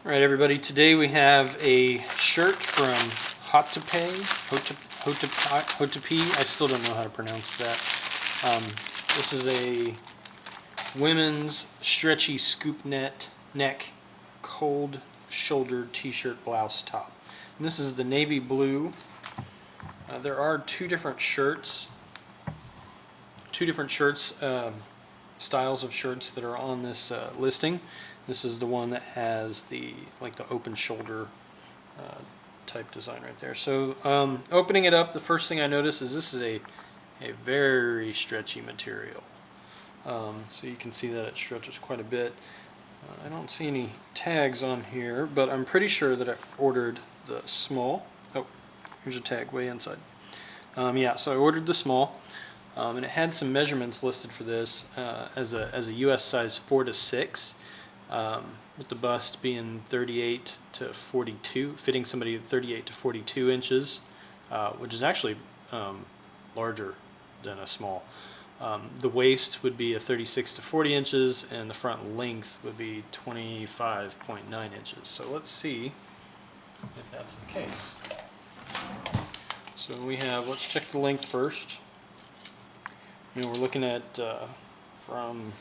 All right, everybody. Today we have a shirt from HOTAPEI. I still don't know how to pronounce that. This is a women's stretchy scoop neck cold shoulder t-shirt blouse top. And this is the navy blue. There are two different shirts, styles of shirts that are on this listing. This is the one that has the open shoulder type design right there. So opening it up, the first thing I notice is this is a very stretchy material. So you can see that it stretches quite a bit. I don't see any tags on here, but I'm pretty sure that I ordered the small. Oh, here's a tag way inside. Yeah, so I ordered the small, and it had some measurements listed for this as a US size 4 to 6, with the bust being 38 to 42, fitting somebody at 38 to 42 inches, which is actually larger than a small. The waist would be a 36 to 40 inches, and the front length would be 25.9 inches. So let's see if that's the case. So we have, let's check the length first. We're looking at from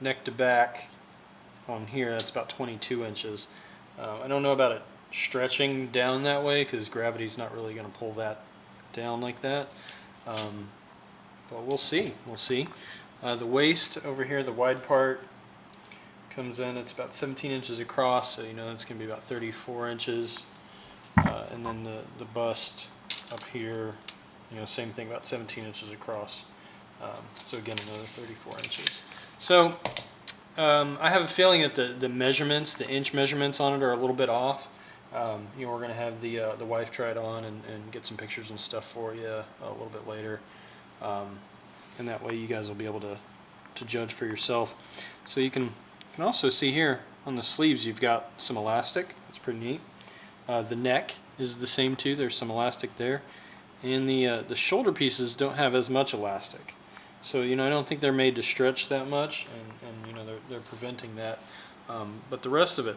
neck to back on here, that's about 22 inches. I don't know about it stretching down that way because gravity's not really going to pull that down like that. But we'll see. The waist over here, the wide part, comes in, it's about 17 inches across, so you know it's going to be about 34 inches. And then the bust up here, same thing, about 17 inches across. So again, another 34 inches. So I have a feeling that the measurements, the inch measurements on it are a little bit off. We're going to have the wife try it on and get some pictures and stuff for you a little bit later. And that way you guys will be able to judge for yourself. So you can also see here on the sleeves you've got some elastic. That's pretty neat. The neck is the same too. There's some elastic there. And the shoulder pieces don't have as much elastic. So I don't think they're made to stretch that much, and they're preventing that. But the rest of it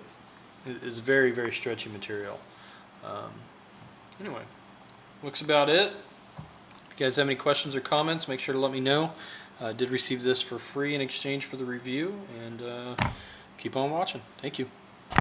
is very, very stretchy material. Anyway, looks about it. If you guys have any questions or comments, make sure to let me know. I did receive this for free in exchange for the review, and keep on watching. Thank you.